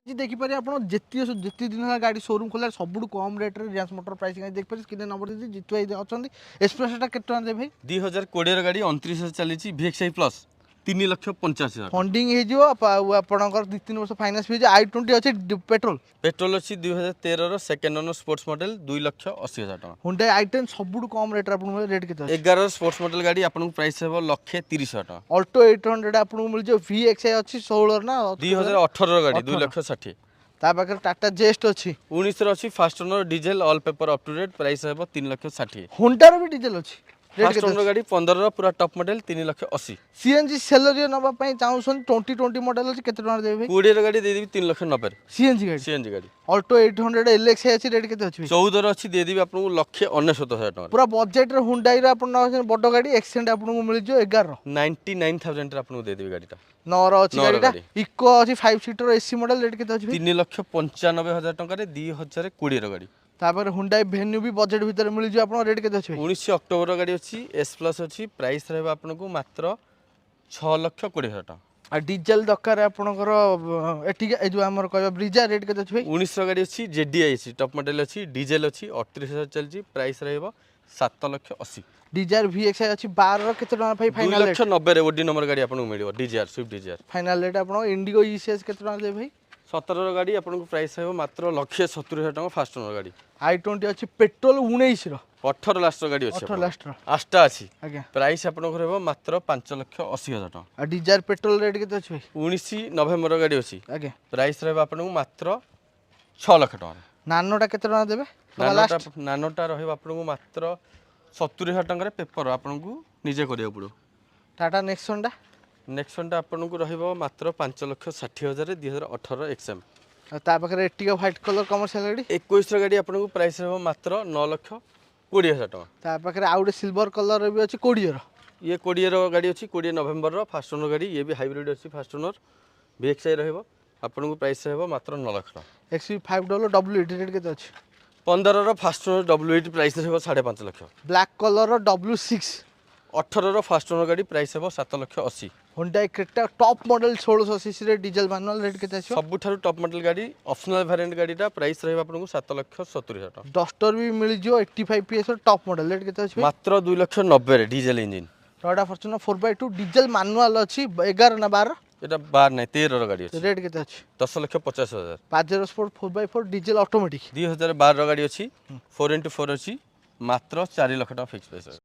जी देखिपारे आप जितनी दिन है गाड़ी शोरूम खोला सब कम रेट रे रिलायंस मोटर प्राइसिंग देखिए स्क्रीन नंबर दीजिए जितु भाई अच्छा एक्सप्रेसटा केते दे भाई 2020 गाड़ी 29 चली VXI प्लस 3,85,000 फंडिंग आपणकर 2-3 वर्ष फाइनान्स भी i20 अच्छे पेट्रोल पेट्रोल अच्छी 2013 सेकेंड ओनर स्पोर्ट्स मॉडल 2,80,000 हुंडा i10 सब कम रेट रेट के 11 स्पोर्ट्स मॉडल गाड़ी आपको प्राइस है 1,30,000 अल्टो 800 आपको मिल जाए VXI अच्छी 16 ना 2018 गाड़ी 2,60,000 ता पाखे टाटा जेस्ट अच्छी 19 अच्छी first owner diesel all paper up to date price है 3,60,000 हुंडार भी डीजेल अच्छी फास्ट ओनर गाड़ी 15 पूरा टॉप मॉडल 3,80,000 सीएनजी सेलरी नबा चाहूँ 2020 मॉडल अच्छी केते टका देबे 20 गाड़ी दे देबी 3,90,000 सीएनजी गाड़ी अल्टो 800 LX अच्छी रेट केते अच्छी 14 अच्छी दे देबी आपको 1,99,000 पूरा बजेट रे हुंडाई रे अपन बड़ गाड़ी एक्सेंट आपको मिल जो 11 99,000 आपको दे देबी गाड़ीटा 9 अच्छी गाड़ीटा इको अच्छी 5 सीटर एसी मॉडल रेट केते अच्छी 3,95,000 टका रे 2020 गाड़ी तापर हुंडाई वेन्यू भी बजेट भीतर मिल जो आपन रेट केते अच्छी 19 अक्टोबर गाड़ी अच्छी एस प्लस अच्छी प्राइस रहबा आपनको मात्र 6,20,000 टका आ डीजल दरकार आपनकर एटी ए जो हमर कहबा ब्रिजा रेट केते अच्छी 19 गाड़ी अच्छी जेडीआई अच्छी टॉप मॉडल अच्छी डीजल अच्छी 38,000 चलची प्राइस रहबा 7,80,000 डिजायर VXI अच्छी 12 केते टका भाई फाइनल 2,90,000 रे ओडी नंबर गाड़ी आपनको मिलियो DGR Swift DGR final rate आपन इंडिगो ECS केते टका दे भाई 17 गाड़ी आपनको प्राइस है मात्र 1,70,000 टका फास्ट ओनर गाड़ी i20 अच्छी पेट्रोल 19 रो 18 लास्ट गाड़ी अच्छी 18 लास्ट रो आस्टा अच्छी आज्ञा प्राइस आपनको रहबा मात्र 5,80,000 टका आ डिजायर पेट्रोल रेट केते अच्छी भाई 19 नवेम्बर गाड़ी अच्छी आज्ञा प्राइस रहबा आपनको मात्र 6 लाख टका नानोटा केते टका देबे नानोटा रहबा आपनको मात्र 70,000 टका पेपर आपनको निजे करिया पड़ो टाटा नेक्सनटा नेक्सनटा आपनको रहबा मात्र 5,60,000 2018 XM ता पाखे एटिका व्हाइट कलर कमर्शियल गाड़ी 21 गाड़ी आपनको प्राइस रहबा मात्र 9,20,000 टका ता पाखे आउट सिल्वर कलर भी अच्छी 20 रो ये 20 गाड़ी अच्छी 20 नवेम्बर फास्ट ओनर गाड़ी ये भी हाइब्रिड अच्छी फास्ट ओनर VXI रहबा आपनको प्राइस रहबा मात्र 9 लाख टका XV5 WD रेट केते अच्छी 15 फास्ट ओनर WD प्राइस रहबा 5.5 lakh black colour W6 18 fast owner गाड़ी प्राइस रहबा 7,80,000 Hyundai Creta top model 1600 CC रे डीजल मैनुअल रेट केते अछि सबुठारु टॉप मॉडल गाड़ी ऑप्शनल वेरिएंट गाड़ीटा प्राइस रहबा आपनको 7,70,000 टका डस्टर भी मिल जो 85 PS टॉप मॉडल रेट केते अछि मात्र 2,90,000 रे diesel engine Toyota Fortuner 4x2 diesel manual अछि 11 ना 12 एटा 12 नहीं 13 गाड़ी अछि रेट केते अछि 10,50,000 पाजेरो स्पोर्ट 4x4 डीजल ऑटोमेटिक 2012 गाड़ी अछि 4x4 अछि मात्र 4 लाख टका फिक्स प्राइस।